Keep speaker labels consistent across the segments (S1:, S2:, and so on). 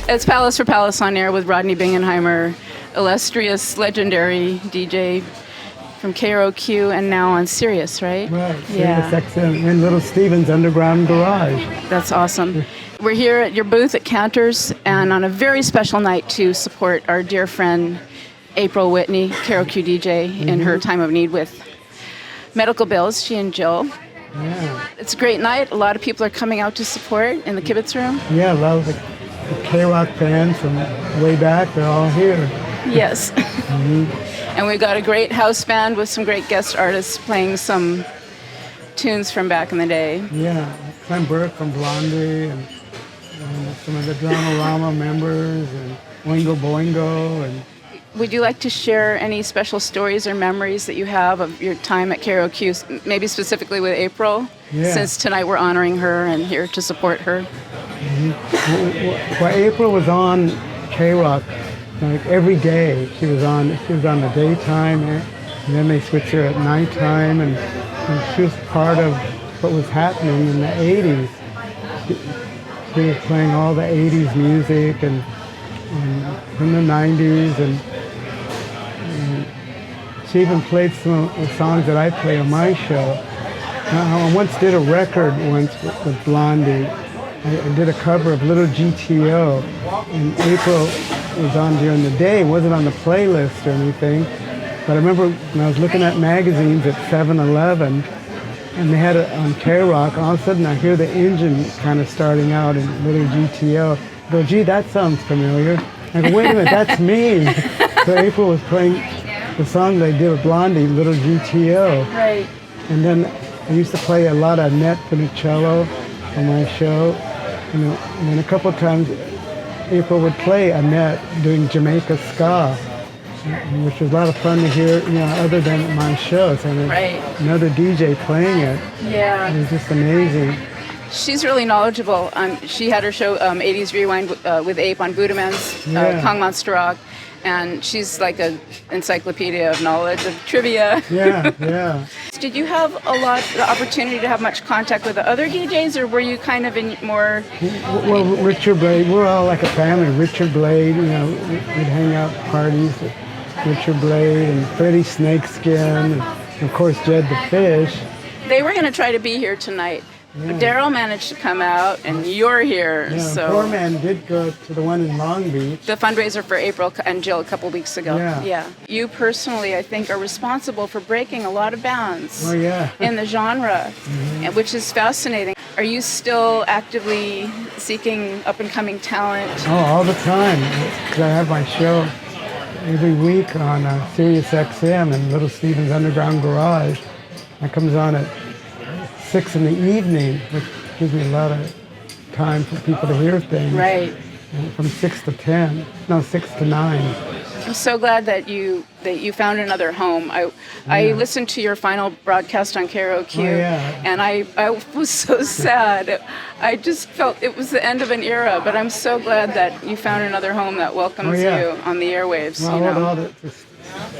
S1: It's Pallas for Pallas on Air with Rodney Bingenheimer, illustrious, legendary DJ from KROQ and now on Sirius, right?
S2: Right,
S1: Yeah.
S2: SiriusXM in Little Steven's underground garage.
S1: That's awesome. We're here at your booth at Canter's and on a very special night to support our dear friend April Whitney, KROQ DJ, in her time of need with medical bills, she and Jill.
S2: Yeah.
S1: It's a great night. A lot of people are coming out to support in the Kibitz room.
S2: Yeah, a lot of the KROQ fans from way back, they're all here.
S1: Yes. And we've got a great house band with some great guest artists playing some tunes from back in the day.
S2: Yeah, Clem Burke from Blondie and some of the Dramarama members and Oingo Boingo. And
S1: would you like to share any special stories or memories that you have of your time at KROQ, maybe specifically with April?
S2: Yeah.
S1: Since tonight we're honoring her and here to support her.
S2: Well, April was on KROQ like every day. She was on the daytime, and then they switched her at nighttime, and she was part of what was happening in the 80s. She was playing all the 80s music and from the 90s, and she even played some of the songs that I play on my show. I once did a record with Blondie. I did a cover of Little GTO, and April was on during the day. It wasn't on the playlist or anything, but I remember when I was looking at magazines at 7-Eleven, and they had it on KROQ, all of a sudden I hear the engine kind of starting out in Little GTO. I go, gee, that sounds familiar. I go, wait a minute, that's me. So April was playing the song they did with Blondie, Little GTO.
S1: Right.
S2: And then I used to play a lot of Annette Funicello on my show. And then a couple of times April would play Annette doing Jamaica ska, which was a lot of fun to hear, other than at my shows. And
S1: right.
S2: Another DJ playing it.
S1: Yeah.
S2: It was just amazing.
S1: She's really knowledgeable. She had her show 80s Rewind with Ape on Budaman's Kong Monster Rock. And she's like an encyclopedia of knowledge, of trivia.
S2: Yeah, yeah.
S1: Did you have the opportunity to have much contact with the other DJs, or were you kind of in more...
S2: Well, Richard Blade, we're all like a family. Richard Blade, we'd hang out parties with Richard Blade and Freddie Snakeskin, and of course Jed the Fish.
S1: They were going to try to be here tonight. Yeah. Daryl managed to come out, and you're here.
S2: Yeah,
S1: so
S2: Poor Man did go to the one in Long Beach.
S1: The fundraiser for April and Jill a couple weeks ago.
S2: Yeah.
S1: You personally, I think, are responsible for breaking a lot of bounds in the genre, which is fascinating. Are you still actively seeking up-and-coming talent?
S2: Oh, all the time, because I have my show every week on SiriusXM in Little Steven's Underground Garage. That comes on at 6 in the evening, which gives me a lot of time for people to hear things.
S1: Right.
S2: From 6 to 10. No, 6 to 9.
S1: I'm so glad that you found another home. I listened to your final broadcast on KROQ, and I was so sad. I just felt it was the end of an era, but I'm so glad that you found another home that welcomes you on the airwaves.
S2: Well,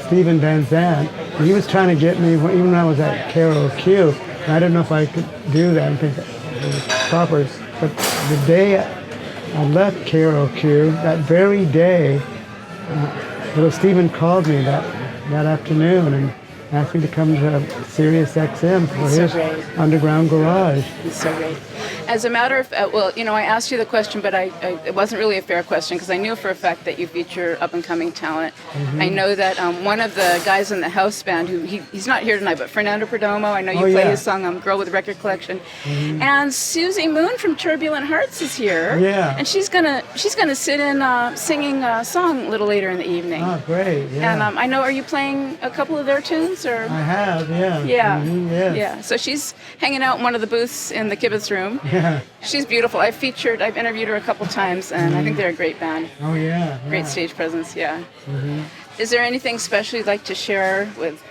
S2: Steven Van Zandt, he was trying to get me, even when I was at KROQ, and I didn't know if I could do that. I think it was proper. But the day I left KROQ, that very day, little Steven called me that afternoon and asked me to come to SiriusXM for his underground garage.
S1: It's so great. As a matter of fact, I asked you the question, but it wasn't really a fair question because I knew for a fact that you feature up-and-coming talent. I know that one of the guys in the house band, he's not here tonight, but Fernando Perdomo, I know you play his song Girl with a Record Collection. And Susie Moon from Turbulent Hearts is here.
S2: Yeah.
S1: And she's gonna sit in singing a song a little later in the evening.
S2: Oh, great. Yeah.
S1: And I know, are you playing a couple of their tunes? Or?
S2: I have, yeah.
S1: Yeah.
S2: Yes.
S1: Yeah. So she's hanging out in one of the booths in the Kibitz room.
S2: Yeah.
S1: She's beautiful. I've interviewed her a couple times, and I think they're a great band.
S2: Oh, yeah.
S1: Great stage presence, Is there anything special you'd like to share with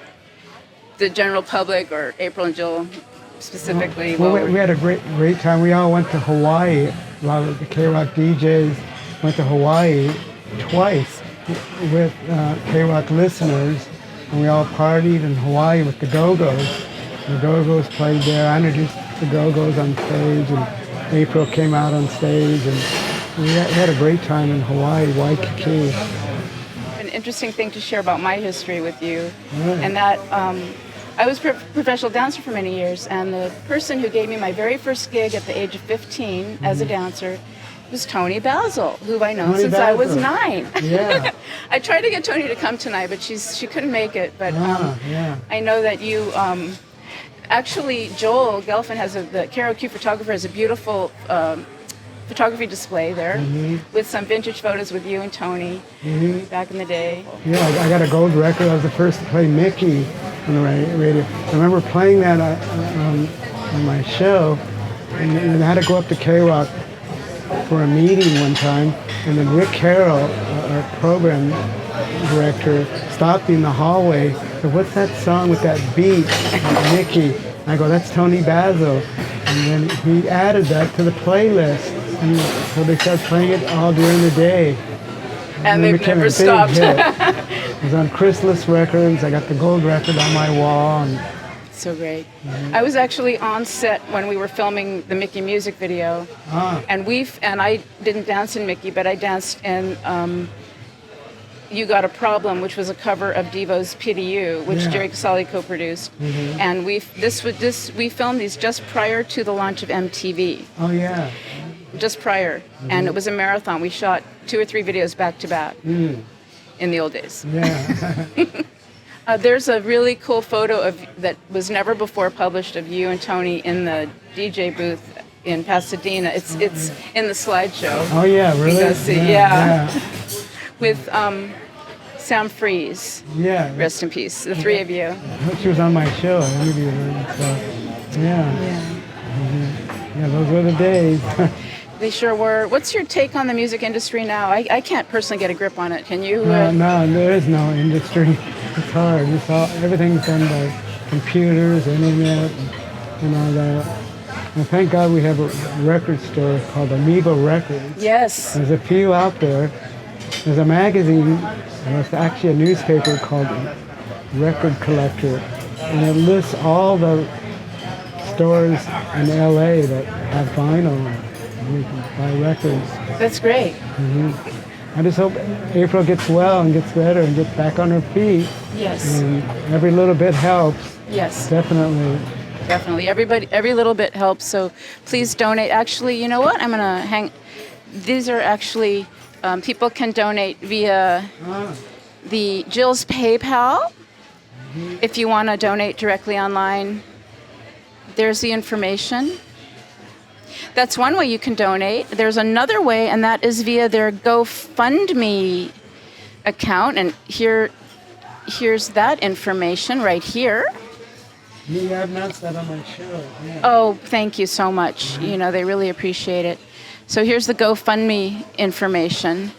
S1: the general public or April and Jill specifically?
S2: Well, we had a great time. We all went to Hawaii. A lot of the KROQ DJs went to Hawaii twice with KROQ listeners, and we all partied in Hawaii with the Go-Go's. The Go-Go's played there. I introduced the Go-Go's on stage, and April came out on stage, and we had a great time in Hawaii, Waikiki.
S1: An interesting thing to share about my history with you,
S2: Right.
S1: and that I was a professional dancer for many years, and the person who gave me my very first gig at the age of 15 as a dancer was Tony Basil, who I know since I was 9.
S2: Yeah.
S1: I tried to get Tony to come tonight, but she couldn't make it. But
S2: yeah.
S1: I know that you actually, Joel Gelfand has the KROQ photographer has a beautiful photography display there with some vintage photos with you and Tony back in the day.
S2: Yeah, I got a gold record. I was the first to play Mickey on the radio. I remember playing that on my show, and I had to go up to KROQ for a meeting one time, and then Rick Carroll, our program director, stopped me in the hallway. Said, "What's that song with that beat, Mickey?" I go, "That's Tony Basil." And then he added that to the playlist. And so they started playing it all during the day.
S1: And
S2: it
S1: they've
S2: became a
S1: never
S2: big
S1: stopped.
S2: hit. It was on Chrysalis Records. I got the gold record on my wall. And
S1: So great. I was actually on set when we were filming the Mickey music video, and I didn't dance in Mickey, but I danced in You Got a Problem, which was a cover of Devo's Pity You, which Jerry Casale co-produced. And we filmed these just prior to the launch of MTV.
S2: oh yeah.
S1: Just prior, and it was a marathon. We shot 2 or 3 videos back to back in the old days.
S2: Yeah.
S1: There's a really cool photo that was never before published of you and Tony in the DJ booth in Pasadena. It's in the slideshow.
S2: Oh yeah, really?
S1: Go see, yeah. With Sam Freeze.
S2: Yeah.
S1: Rest in peace, the 3 of you.
S2: She was on my show. I interviewed her. So, yeah. Yeah, those were the days.
S1: They sure were. What's your take on the music industry now? I can't personally get a grip on it. Can you?
S2: No, there is no industry. It's hard. Everything's done by computers, internet, and all that. And thank God we have a record store called Amigo Records.
S1: Yes.
S2: There's a few out there. There's a magazine, and it's actually a newspaper called Record Collector, and it lists all the stores in LA that have vinyl and you can buy records.
S1: That's great.
S2: I just hope April gets well and gets better and gets back on her feet.
S1: Yes.
S2: And every little bit helps.
S1: Yes.
S2: Definitely.
S1: Definitely. Every little bit helps. So please donate. Actually, you know what? I'm going to these are actually, people can donate via the Jill's PayPal. If you want to donate directly online, there's the information. That's one way you can donate. There's another way, and that is via their GoFundMe account. And here's that information right here.
S2: Yeah, I've announced that on my show. Yeah.
S1: Oh, thank you so much. You know, they really appreciate it. So here's the GoFundMe information.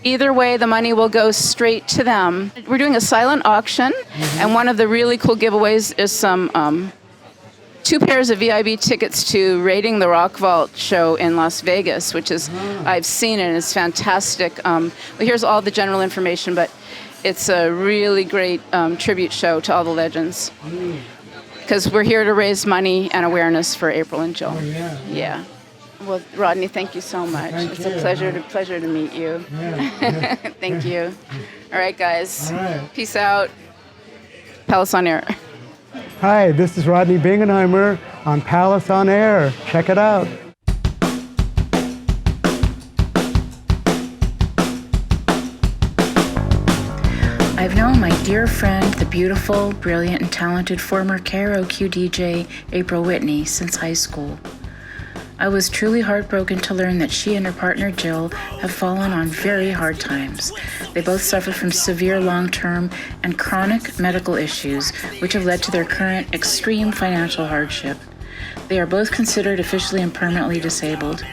S1: Either way, the money will go straight to them. We're doing a silent auction, and one of the really cool giveaways is some 2 pairs of VIB tickets to Raiding the Rock Vault show in Las Vegas, which is, I've seen it, and it's fantastic. Well, here's all the general information, but it's a really great tribute show to all the legends. Because we're here to raise money and awareness for April and Jill.
S2: Oh, yeah.
S1: Yeah. Well, Rodney, thank you so much.
S2: Thank
S1: it's
S2: you.
S1: a pleasure to meet you.
S2: Yeah.
S1: Thank you. All right, guys.
S2: All right.
S1: Peace out. Palace on Air.
S2: Hi, this is Rodney Bingenheimer on Palace on Air. Check it out.
S3: I've known my dear friend, the beautiful, brilliant, and talented former KROQ DJ April Whitney since high school. I was truly heartbroken to learn that she and her partner Jill have fallen on very hard times. They both suffer from severe long-term and chronic medical issues, which have led to their current extreme financial hardship. They are both considered officially and permanently disabled.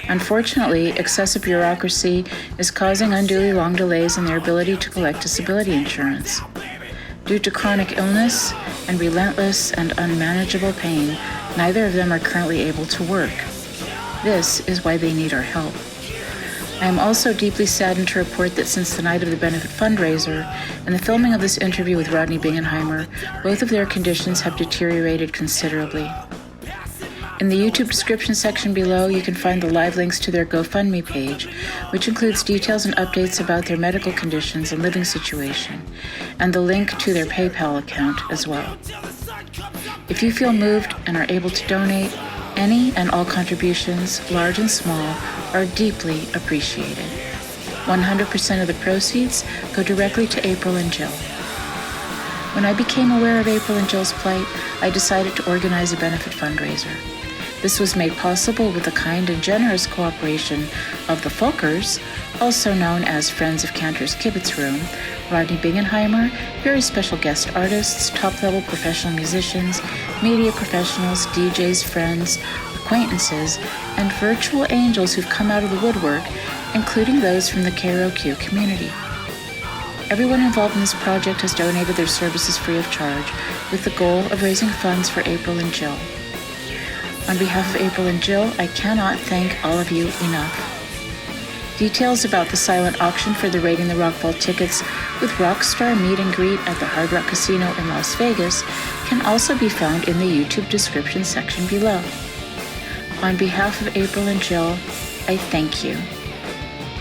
S3: Unfortunately, excessive bureaucracy is causing unduly long delays in their ability to collect disability insurance. Due to chronic illness and relentless and unmanageable pain, neither of them are currently able to work. This is why they need our help. I am also deeply saddened to report that since the night of the benefit fundraiser and the filming of this interview with Rodney Bingenheimer, both of their conditions have deteriorated considerably. In the YouTube description section below, you can find the live links to their GoFundMe page, which includes details and updates about their medical conditions and living situation, and the link to their PayPal account as well. If you feel moved and are able to donate, any and all contributions, large and small, are deeply appreciated. 100% of the proceeds go directly to April and Jill. When I became aware of April and Jill's plight, I decided to organize a benefit fundraiser. This was made possible with the kind and generous cooperation of the F.O.C.R.s, also known as Friends of Canter's Kibitz Room, Rodney Bingenheimer, very special guest artists, top-level professional musicians, media professionals, DJs, friends, acquaintances, and virtual angels who've come out of the woodwork, including those from the KROQ community. Everyone involved in this project has donated their services free of charge, with the goal of raising funds for April and Jill. On behalf of April and Jill, I cannot thank all of you enough. Details about the silent auction for the Raiding the Rock Vault tickets with Rockstar meet and greet at the Hard Rock Casino in Las Vegas can also be found in the YouTube description section below. On behalf of April and Jill, I thank you.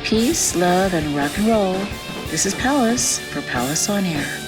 S3: Peace, love, and rock and roll. This is Pallas for Pallas on Air.